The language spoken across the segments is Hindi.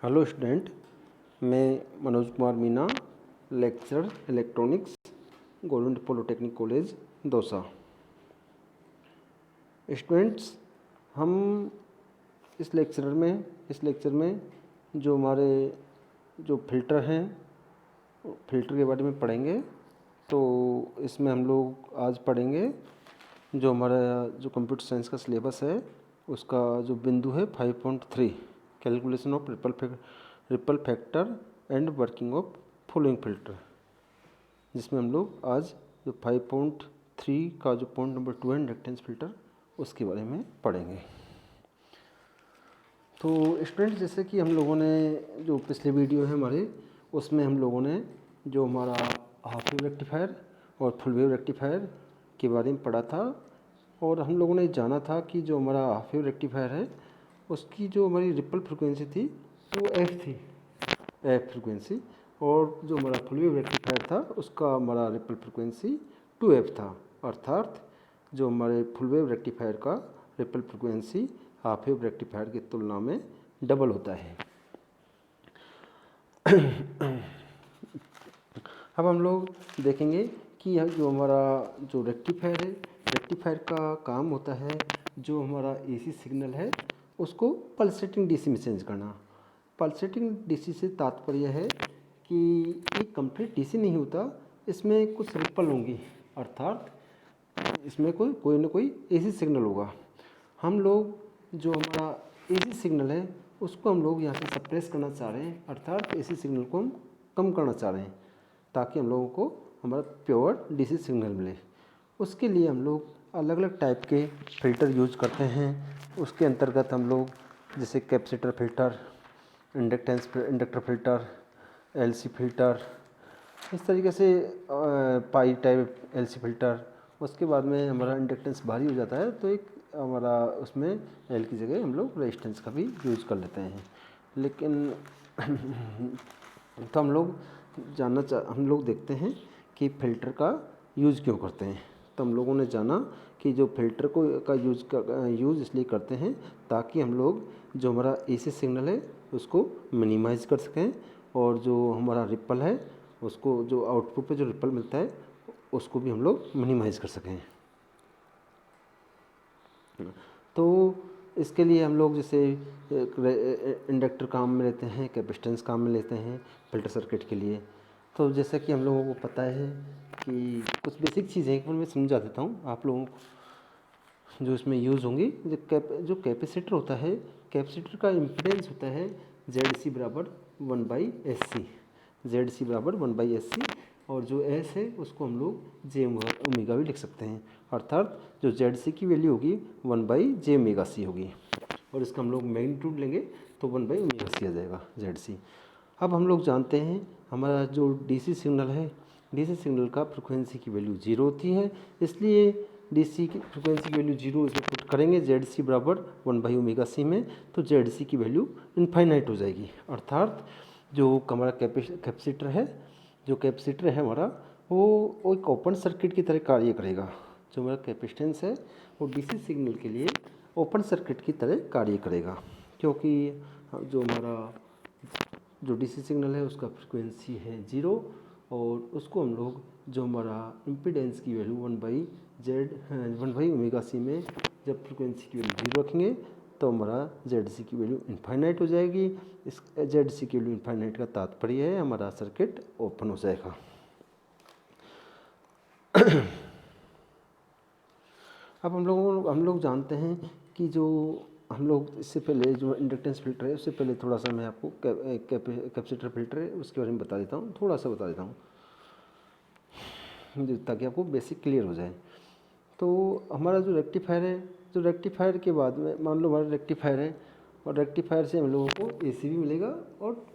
हेलो स्टूडेंट, मैं Manoj Kumar Meena, lecturer electronics, government polytechnic college Dausa. Students, हम इस लेक्चर में जो हमारे जो फिल्टर हैं, फिल्टर के बारे में पढ़ेंगे। तो इसमें हम लोग आज पढ़ेंगे जो हमारा जो कंप्यूटर साइंस का सिलेबस है उसका जो बिंदु है 5.3 calculation of ripple factor and working of following filter, जिसमें हम लोग आज जो 5.3 का जो पॉइंट नंबर 2 है इंडक्टेंस फिल्टर, उसके बारे में पढ़ेंगे। तो स्टूडेंट, जैसे कि हम लोगों ने जो पिछले वीडियो है हमारे, उसमें हम लोगों ने जो हमारा हाफ वेव रेक्टिफायर और फुल वेव रेक्टिफायर के बारे में पढ़ा था, और हम लोगों ने जाना था कि जो हमारा हाफ वेव रेक्टिफायर है उसकी जो हमारी रिपल फ्रिक्वेंसी थी वो एफ थी, एफ फ्रिक्वेंसी, और जो हमारा फुल वेव रेक्टिफायर था उसका हमारा रिपल फ्रिक्वेंसी 2f था। अर्थात जो हमारे फुल वेव रेक्टिफायर का ripple frequency half wave rectifier की तुलना में डबल होता है। अब हम लोग देखेंगे कि यह जो हमारा जो रेक्टिफायर है, रेक्टिफायर का काम होता है जो हमारा एसी सिग्नल है उसको पल्सेटिंग डीसी में चेंज करना। पल्सेटिंग डीसी से तात्पर्य है कि ये कंप्लीट डीसी नहीं होता, इसमें कुछ रिपल होंगी, अर्थात इसमें कोई ना कोई एसी सिग्नल होगा। हम लोग जो हमारा एसी सिग्नल है उसको हम लोग यहाँ से सप्रेस करना चाह रहे हैं, अर्थात एसी सिग्नल को हम कम करना चाह रहे हैं ताकि हम लोगों को हमारा प्योर डीसी सिग्नल मिले। उसके लिए हम लोग अलग अलग टाइप के फ़िल्टर यूज करते हैं। उसके अंतर्गत हम लोग जैसे capacitor filter, inductor filter, LC filter, इस तरीके से पाई टाइप एलसी फ़िल्टर। उसके बाद में हमारा इंडक्टेंस भारी हो जाता है तो एक हमारा उसमें एल की जगह हम लोग रेजिस्टेंस का भी यूज़ कर लेते हैं। लेकिन तो हम लोग देखते हैं कि फ़िल्टर का यूज़ क्यों करते हैं। तो हम लोगों ने जाना कि जो फ़िल्टर का यूज़ इसलिए करते हैं ताकि हम लोग जो हमारा एसी सिग्नल है उसको मिनिमाइज़ कर सकें, और जो हमारा रिपल है उसको, जो आउटपुट पे जो रिपल मिलता है उसको भी हम लोग मिनिमाइज़ कर सकें। तो इसके लिए हम लोग जैसे इंडक्टर काम में लेते हैं, कैपेसिटेंस काम में लेते हैं फ़िल्टर सर्किट के लिए। तो जैसा कि हम लोगों को पता है कि कुछ बेसिक चीज़ें एक बार मैं समझा देता हूँ आप लोगों को जो इसमें यूज़ होंगी। जो कैपेसिटर होता है, कैपेसिटर का इम्पीडेंस होता है ZC बराबर 1/SC, ZC बराबर 1/SC, और जो S है उसको हम लोग J ओमेगा भी लिख सकते हैं। अर्थात जो ZC की वैल्यू होगी 1/J ओमेगा C होगी, और इसका हम लोग मैग्नीट्यूड लेंगे तो 1/ओमेगा C आ जाएगा ZC। अब हम लोग जानते हैं हमारा जो डीसी सिग्नल है, डीसी सिग्नल का फ्रिक्वेंसी की वैल्यू 0 होती है, इसलिए डीसी की फ्रिक्वेंसी की वैल्यू 0 इसमें पुट करेंगे ZC बराबर 1/ओमेगा C में, तो ZC की वैल्यू इनफाइनाइट हो जाएगी। अर्थात जो हमारा कैपेसिटर है, जो कैपेसिटर है हमारा वो एक ओपन सर्किट की तरह कार्य करेगा। जो हमारा कैपेसिटेंस है वो डीसी सिग्नल के लिए ओपन सर्किट की तरह कार्य करेगा, क्योंकि जो हमारा जो डीसी सिग्नल है उसका फ्रिक्वेंसी है 0, और उसको हम लोग जो हमारा इम्पीडेंस की वैल्यू 1/ओमेगा C में जब फ्रिक्वेंसी की वैल्यू 0 रखेंगे तो हमारा ZC की वैल्यू इनफाइनाइट हो जाएगी। इस ZC की वैल्यू इनफाइनाइट का तात्पर्य है हमारा सर्किट ओपन हो जाएगा। अब हम लोग जानते हैं कि जो हम लोग इससे पहले जो इंडक्टेंस फिल्टर है उससे पहले थोड़ा सा मैं आपको कैपेसिटर फिल्टर है उसके बारे में बता देता हूँ, थोड़ा सा बता देता हूँ ताकि आपको बेसिक क्लियर हो जाए। तो हमारा जो रेक्टिफायर है, जो रेक्टिफायर के बाद में मान लो हमारा रेक्टिफायर है, और रेक्टिफायर से हम लोगों को एसी भी मिलेगा और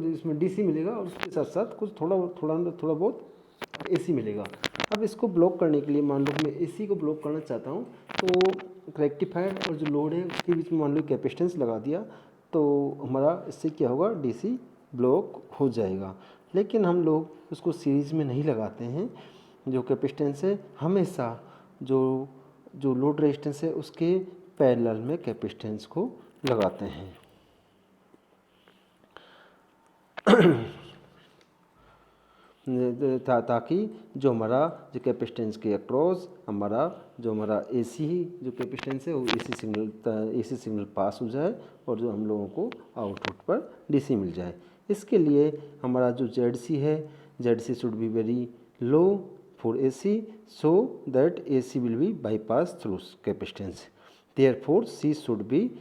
इसमें डीसी मिलेगा, और उसके साथ साथ कुछ थोड़ा बहुत एसी मिलेगा। अब इसको ब्लॉक करने के लिए मान लो मैं एसी को ब्लॉक करना चाहता हूँ, तो रेक्टिफायर और जो लोड है उसके बीच में मान लो कैपेसिटेंस लगा दिया तो हमारा इससे क्या होगा, डीसी ब्लॉक हो जाएगा। लेकिन हम लोग उसको सीरीज़ में नहीं लगाते हैं। जो कैपेसिटेंस है हमेशा जो लोड रेजिस्टेंस है उसके पैरेलल में कैपेसिटेंस को लगाते हैं। ताकि जो हमारा जो कैपेसिटेंस के अक्रॉस हमारा जो हमारा एसी जो कैपेसिटेंस है वो एसी सिग्नल पास हो जाए और जो हम लोगों को आउटपुट पर डीसी मिल जाए। इसके लिए हमारा जो जेड है, Z C should be very low for AC so that AC will be bypass through capacitance, therefore C should be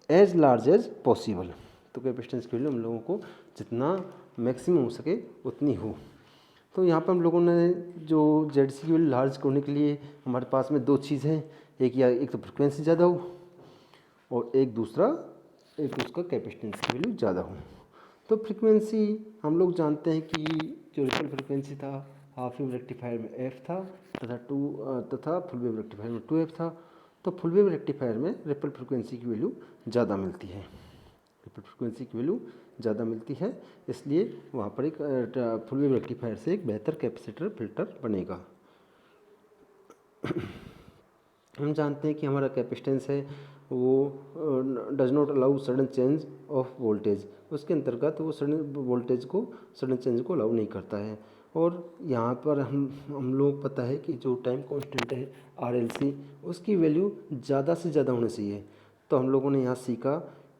as large as possible. तो कैपेसिटेंस के लिए हम लोगों को जितना मैक्सिमम हो सके उतनी हो। तो यहाँ पर हम लोगों ने जो जेड सी की वैल्यू लार्ज करने के लिए हमारे पास में दो चीज़ हैं, एक तो फ्रिक्वेंसी ज़्यादा हो और एक दूसरा उसका कैपेसिटेंस की वैल्यू ज़्यादा हो। तो फ्रिक्वेंसी हम लोग जानते हैं कि जो रिपल फ्रिक्वेंसी था हाफ वेव रेक्टिफायर में एफ था तथा फुल वेव रेक्टिफायर में 2f था। तो फुल वेव रेक्टिफायर में रिपल फ्रिक्वेंसी की वैल्यू ज़्यादा मिलती है, रिपल फ्रिक्वेंसी की वैल्यू ज़्यादा मिलती है, इसलिए वहाँ पर एक फुल वेव रेक्टिफायर से एक बेहतर कैपेसिटर फिल्टर बनेगा। हम जानते हैं कि हमारा कैपेसिटेंस है वो does not allow sudden change of voltage, उसके अंतर्गत वो सडन चेंज को अलाउ नहीं करता है। और यहाँ पर हम लोग पता है कि जो टाइम कांस्टेंट है RLC उसकी वैल्यू ज़्यादा से ज़्यादा होनी चाहिए। तो हम लोगों ने यहाँ सीखा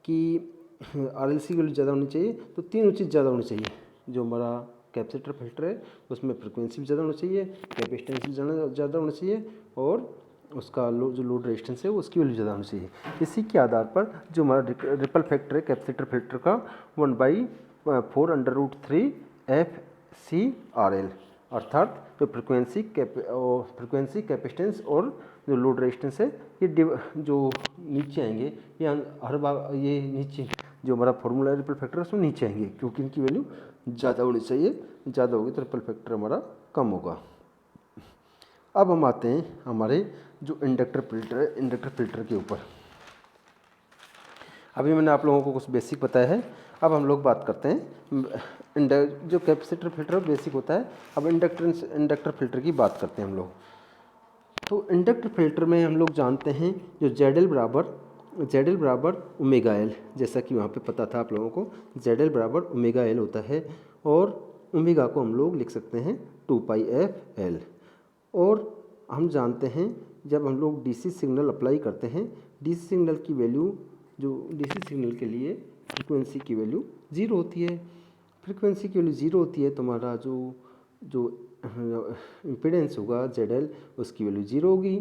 कि RLC की वैल्यू ज़्यादा होनी चाहिए तो तीनों चीज़ ज़्यादा होनी चाहिए। जो हमारा कैपेसिटर फिल्टर है उसमें फ्रिक्वेंसी भी ज़्यादा होनी चाहिए, कैपेसिटेंस भी ज़्यादा होना चाहिए और उसका जो लोड रेजिस्टेंस है उसकी वैल्यू ज़्यादा होनी चाहिए। इसी के आधार पर जो हमारा रिपल फैक्टर है कैपेसिटर फिल्टर का 1/4√3 FCRL, अर्थात जो फ्रिक्वेंसी कैपेसिटेंस और जो लोड रेजिस्टेंस है ये जो नीचे आएंगे ये हर बार ये नीचे जो हमारा फॉर्मूला है रिपल फैक्टर उसमें नीचे आएंगे क्योंकि इनकी वैल्यू ज़्यादा होनी चाहिए, ज़्यादा होगी तो रिपल फैक्टर हमारा कम होगा। अब हम आते हैं हमारे जो इंडक्टर फिल्टर के ऊपर। अभी मैंने आप लोगों को कुछ बेसिक बताया है, अब हम लोग बात करते हैं जो कैपेसिटर फिल्टर बेसिक होता है। अब इंडक्टर फिल्टर की बात करते हैं हम लोग। तो इंडक्टर फिल्टर में हम लोग जानते हैं जो ZL बराबर ओमेगा एल, जैसा कि वहाँ पे पता था आप लोगों को ZL बराबर ओमेगा एल होता है और ओमेगा को हम लोग लिख सकते हैं 2πfL। और हम जानते हैं जब हम लोग डीसी सिग्नल अप्लाई करते हैं, डीसी सिग्नल की वैल्यू जो डीसी सिग्नल के लिए फ्रिक्वेंसी की वैल्यू 0 होती है। फ्रिक्वेंसी की वैल्यू 0 होती है तो हमारा जो इम्पीडेंस होगा ZL उसकी वैल्यू 0 होगी,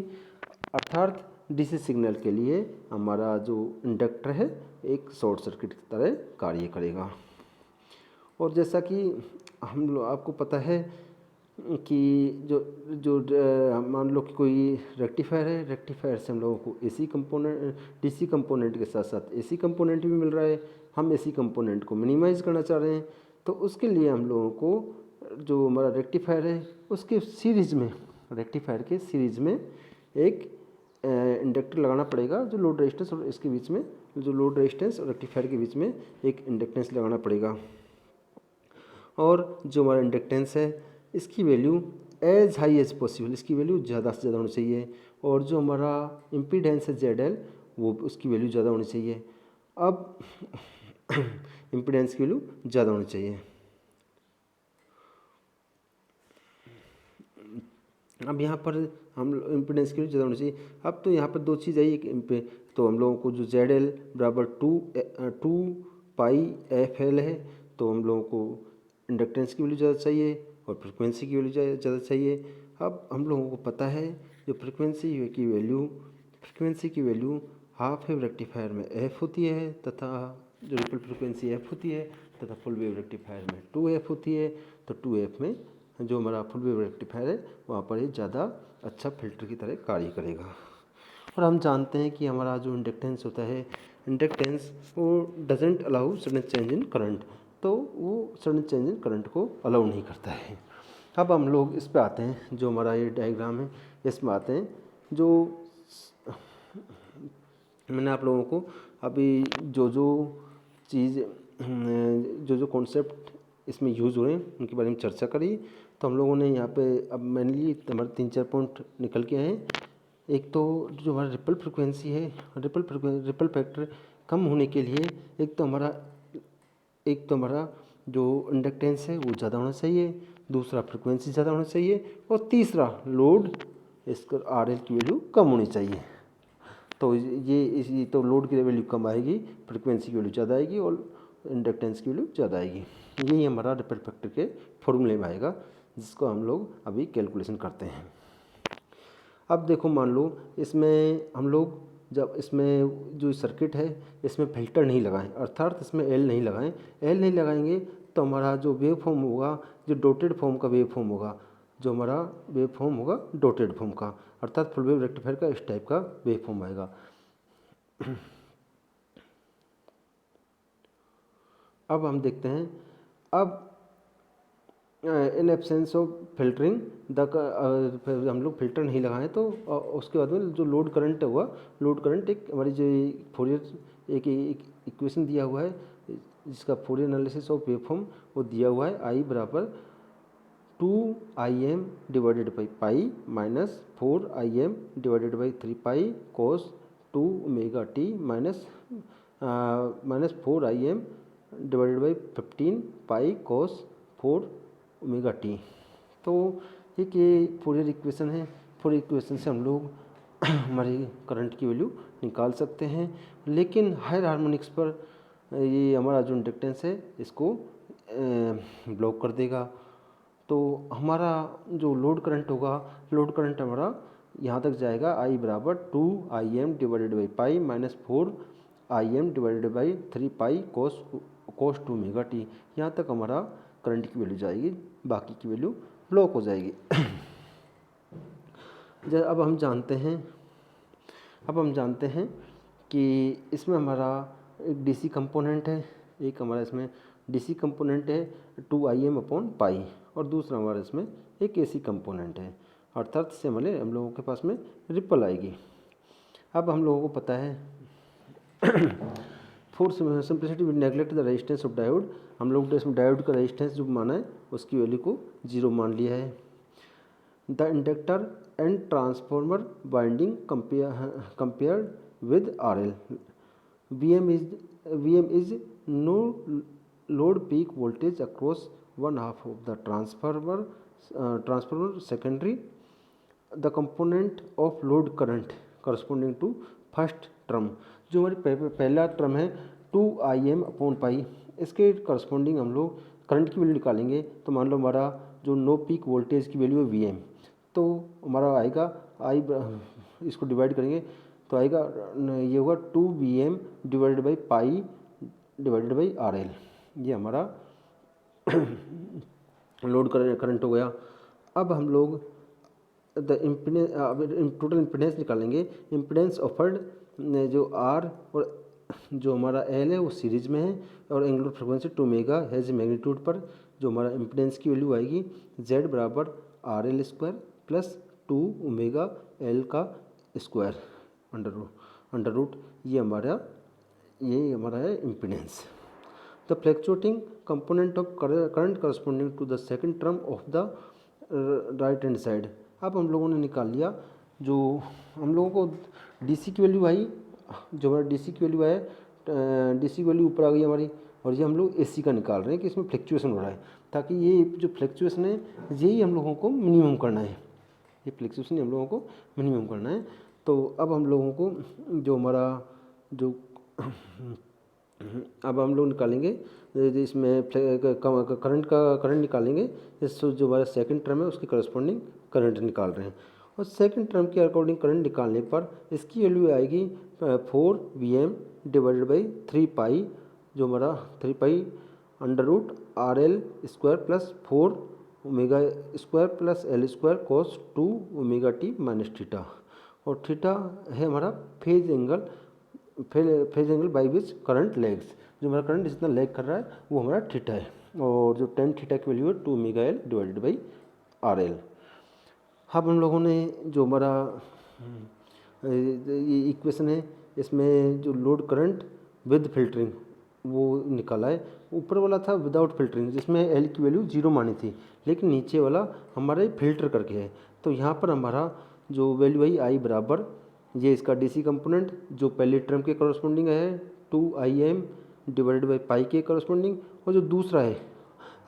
अर्थात डीसी सिग्नल के लिए हमारा जो इंडक्टर है एक शॉर्ट सर्किट की तरह कार्य करेगा। और जैसा कि आपको पता है कि जो मान लो कि कोई रेक्टिफायर है, रेक्टिफायर से हम लोगों को डीसी कंपोनेंट के साथ साथ एसी कंपोनेंट भी मिल रहा है। हम एसी कंपोनेंट को मिनिमाइज़ करना चाह रहे हैं तो उसके लिए हम लोगों को जो हमारा रेक्टिफायर है उसके रेक्टिफायर के सीरीज़ में एक इंडक्टर लगाना पड़ेगा। जो लोड रेजिस्टेंस और इसके बीच में जो लोड रेजिस्टेंस और रेक्टिफायर के बीच में एक इंडक्टेंस लगाना पड़ेगा। और जो हमारा इंडक्टेंस है इसकी value as high as possible, इसकी वैल्यू ज़्यादा से ज़्यादा होनी चाहिए। और जो हमारा इम्पीडेंस है ZL वो उसकी वैल्यू ज़्यादा होनी चाहिए। अब इम्पीडेंस की वैल्यू ज़्यादा होनी चाहिए। अब यहाँ पर हम इम्पीडेंस की वैल्यू ज़्यादा होनी चाहिए। अब तो यहाँ पर दो चीज़ आई, एक तो हम लोगों को जो ZL बराबर 2πfL है तो हम लोगों को इंडक्टेंस की वैल्यू ज़्यादा चाहिए और फ्रिक्वेंसी की वैल्यू ज़्यादा चाहिए। अब हम लोगों को पता है जो फ्रिक्वेंसी की वैल्यू हाफ वेव रेक्टिफायर में f होती है तथा जो रिपल फ्रिक्वेंसी f होती है तथा फुल वेव रेक्टिफायर में 2f होती है। तो 2f में जो हमारा फुल वेव रेक्टिफायर है वहाँ पर ये ज़्यादा अच्छा फिल्टर की तरह कार्य करेगा। और हम जानते हैं कि हमारा जो इंडक्टेंस होता है, इंडक्टेंस वो doesn't allow sudden change in current, तो वो सडन चेंज इन करंट को अलाउ नहीं करता है। अब हम लोग इस पे आते हैं, जो हमारा ये डायग्राम है इसमें आते हैं। जो मैंने आप लोगों को अभी जो कॉन्सेप्ट इसमें यूज़ हुए हैं उनके बारे में चर्चा करी। तो हम लोगों ने यहाँ पे अब मेनली हमारे 3-4 पॉइंट निकल के आए। एक तो जो हमारा रिपल फ्रिक्वेंसी है, रिपल फैक्टर कम होने के लिए एक तो हमारा जो इंडक्टेंस है वो ज़्यादा होना चाहिए, दूसरा फ्रिक्वेंसी ज़्यादा होना चाहिए, और तीसरा लोड इसका RL की वैल्यू कम होनी चाहिए। तो ये इसी तो लोड की वैल्यू कम आएगी, फ्रिक्वेंसी की वैल्यू ज़्यादा आएगी और इंडक्टेंस की वैल्यू ज़्यादा आएगी। यही हमारा रिपल फैक्टर के फॉर्मूले में आएगा, जिसको हम लोग अभी कैलकुलेशन करते हैं। अब देखो, मान लो इसमें हम लोग जब इसमें जो सर्किट है इसमें फिल्टर नहीं लगाएं, अर्थात इसमें एल नहीं लगाएं। एल नहीं लगाएंगे तो हमारा जो वेव फॉर्म होगा, जो डॉटेड फॉर्म का वेव फॉर्म होगा, जो हमारा वेव फॉर्म होगा डॉटेड फॉर्म का, अर्थात फुल वेव रेक्टिफायर का इस टाइप का वेव फॉर्म आएगा। अब हम देखते हैं, अब इन एब्सेंस ऑफ फिल्टरिंग हम लोग फिल्टर नहीं लगाएं तो उसके बाद में जो लोड करंट हुआ, लोड करंट एक हमारी जो फोरियर एक इक्वेशन दिया हुआ है, जिसका Fourier analysis of wave form वो दिया हुआ है, I बराबर 2Im divided by pi minus 4Im divided by 3 pi cos 2 omega t minus 4Im divided by 15 pi cos 4 omega T. तो एक ये फोरियर इक्वेशन है, फोरियर इक्वेशन से हम लोग हमारी करंट की वैल्यू निकाल सकते हैं। लेकिन हायर हार्मोनिक्स पर ये हमारा जो इंडक्टेंस है इसको ब्लॉक कर देगा। तो हमारा जो लोड करंट होगा, लोड करंट हमारा यहाँ तक जाएगा, I बराबर 2Im divided by pi minus 4Im divided by 3 pi cos 2 omega T. यहाँ तक हमारा करंट की वैल्यू जाएगी, बाकी की वैल्यू ब्लॉक हो जाएगी। अब हम जानते हैं कि इसमें हमारा एक डीसी कंपोनेंट है, एक हमारा इसमें डीसी कंपोनेंट है 2Im अपॉन पाई, और दूसरा हमारा इसमें एक एसी कंपोनेंट है, अर्थात इससे हम लोगों के पास में रिपल आएगी। अब हम लोगों को पता है for simplicity we neglect the resistance of diode. हम लोग इसमें डायोड का रेजिस्टेंस जो माना है उसकी वैल्यू को 0 मान लिया है। The inductor and transformer winding compared with RL। VM is no load peak voltage across one half of the transformer secondary the component of load current corresponding to first term। जो हमारी पहला टर्म है 2Im अपॉन पाई, इसके करस्पॉन्डिंग हम लोग करंट की वैल्यू निकालेंगे। तो मान लो हमारा जो नो पीक वोल्टेज की वैल्यू है VM, तो हमारा आएगा इसको डिवाइड करेंगे तो आएगा ये होगा 2Vm divided by pi divided by RL। ये हमारा लोड करंट हो गया। अब हम लोग द इम्पीडेंस, टोटल इम्पीडेंस निकालेंगे। इम्पीडेंस ऑफर्ड जो R और जो हमारा L है वो सीरीज में है, और angular frequency 2 mega has magnitude पर जो हमारा इम्पीडेंस की वैल्यू आएगी Z बराबर RL square plus 2 omega L का स्क्वायर अंडर रूट। ये हमारा है impedance. The fluctuating component of current corresponding to the second term of the right hand side. अब हम लोगों ने निकाल लिया, जो हम लोगों को डीसी की वैल्यू आई, जो हमारा डीसी की वैल्यू है, डीसी की वैल्यू ऊपर आ गई हमारी, और ये हम लोग एसी का निकाल रहे हैं कि इसमें फ्लक्चुएशन हो रहा है, ताकि ये जो फ्लक्चुएशन है यही हम लोगों को मिनिमम करना है, ये फ्लक्चुएशन हम लोगों को मिनिमम करना है। तो अब हम लोगों को जो हमारा जो अब हम लोग निकालेंगे इसमें करंट निकालेंगे, इस जो हमारा सेकंड टर्म है उसके करस्पॉन्डिंग करंट निकाल रहे हैं, और सेकंड टर्म के अकॉर्डिंग करंट निकालने पर इसकी वैल्यू आएगी 4Vm डिवाइडेड बाई 3 पाई, जो हमारा 3 pi under root RL square plus 4 omega square plus L square cos 2 omega t minus theta, और थीटा है हमारा phase angle by which current lags. जो हमारा करंट जितना लेग कर रहा है वो हमारा थीटा है, और जो टेन थीटा की वैल्यू है 2 omega L divided by RL। अब हम लोगों ने जो हमारा ये इक्वेशन है इसमें जो लोड करंट विद फिल्टरिंग वो निकाला है। ऊपर वाला था विदाउट फिल्टरिंग, जिसमें L की वैल्यू 0 मानी थी, लेकिन नीचे वाला हमारा फिल्टर करके है। तो यहाँ पर हमारा जो वैल्यू आई I बराबर ये इसका डीसी कंपोनेंट जो पहले टर्म के कॉरस्पॉन्डिंग है 2Im डिवाइडेड बाई पाई के करस्पॉन्डिंग, और जो दूसरा है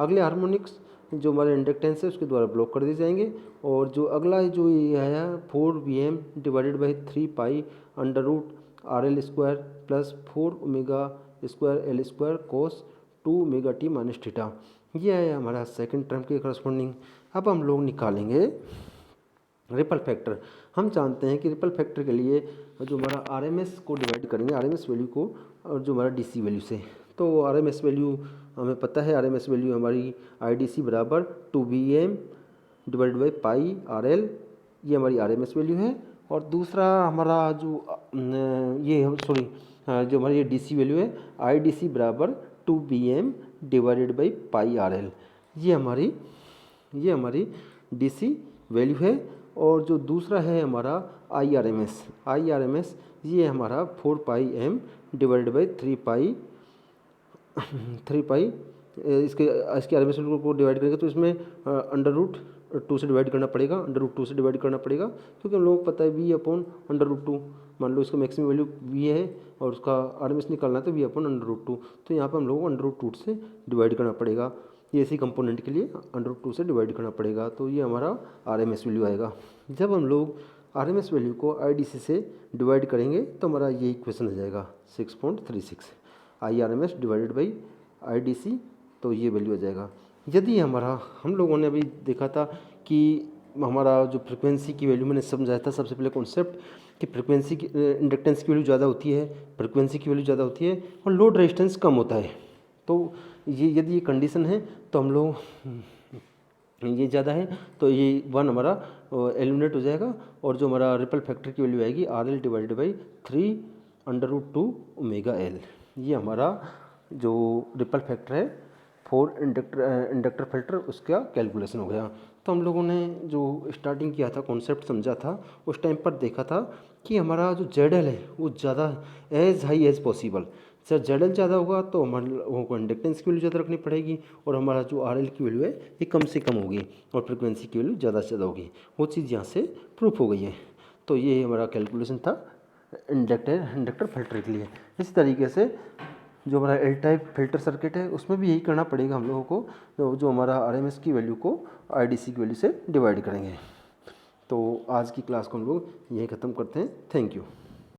अगले हार्मोनिक्स जो हमारे इंडक्टेंस है उसके द्वारा ब्लॉक कर दिए जाएंगे। और जो अगला जो ये आया 4Vm divided by 3 pi under root RL square plus 4 omega square L square cos 2 omega t minus theta, ये है हमारा सेकंड टर्म के करस्पॉन्डिंग। अब हम लोग निकालेंगे रिपल फैक्टर। हम जानते हैं कि रिपल फैक्टर के लिए जो हमारा RMS को डिवाइड करेंगे RMS वैल्यू को और जो हमारा DC वैल्यू से, तो RMS वैल्यू हमें पता है, RMS वैल्यू हमारी IDC बराबर 2Vm divided by pi RL, ये हमारी RMS वैल्यू है। और दूसरा हमारा जो जो हमारी ये DC वैल्यू है IDC बराबर 2Vm divided by pi RL, ये हमारी DC वैल्यू है। और जो दूसरा है हमारा IRMS ये हमारा 4 पाई M डिवाइडेड बाई 3 पाई इसके RMS वैल्यू को डिवाइड करेंगे तो इसमें अंडर रूट 2 से डिवाइड करना पड़ेगा, क्योंकि हम लोगों को पता है V अपॉन अंडर रूट 2, मान लो इसका मैक्सिमम वैल्यू V है और उसका RMS निकालना है तो V अपॉन अंडर रूट 2, तो यहाँ पर हम लोगों को अंडर रूट 2 से डिवाइड करना पड़ेगा, ये इसी कंपोनेंट के लिए अंडर रूट 2 से डिवाइड करना पड़ेगा, तो ये हमारा RMS वैल्यू आएगा। जब हम लोग RMS वैल्यू को IDC से डिवाइड करेंगे तो हमारा ये इक्वेशन आ जाएगा 6.36 IRMS डिवाइडेड बाई IDC, तो ये वैल्यू आ जाएगा। यदि हम लोगों ने अभी देखा था कि हमारा जो फ्रिक्वेंसी की वैल्यू, मैंने समझाया था सबसे पहले कॉन्सेप्ट कि फ्रिक्वेंसी की इंडक्टेंस की वैल्यू ज़्यादा होती है, फ्रिक्वेंसी की वैल्यू ज़्यादा होती है और लोड रेजिस्टेंस कम होता है, तो यदि ये कंडीशन है तो हम लोग ये ज़्यादा है तो ये 1 हमारा एलिमिनेट हो जाएगा, और जो हमारा रिपल फैक्टर की वैल्यू आएगी RL divided by 3 under root 2 omega L, ये हमारा जो रिपल फैक्टर है फॉर इंडक्टर फिल्टर उसका कैलकुलेशन हो गया। तो हम लोगों ने जो स्टार्टिंग किया था, कॉन्सेप्ट समझा था, उस टाइम पर देखा था कि हमारा जो ZL है वो ज़्यादा as high as possible, sir ZL ज़्यादा होगा तो हमारे लोगों को इंडक्टेंस की वैल्यू ज़्यादा रखनी पड़ेगी, और हमारा जो RL की वैल्यू है ये कम से कम होगी और फ्रिक्वेंसी की वैल्यू ज़्यादा से ज़्यादा होगी, वो चीज़ यहाँ से प्रूफ हो गई है। तो ये हमारा कैलकुलेशन था इंडक्टर फिल्टर के लिए। इसी तरीके से जो हमारा L टाइप फिल्टर सर्किट है उसमें भी यही करना पड़ेगा हम लोगों को, जो हमारा RMS की वैल्यू को IDC की वैल्यू से डिवाइड करेंगे। तो आज की क्लास को हम लोग यहीं ख़त्म करते हैं। Thank you.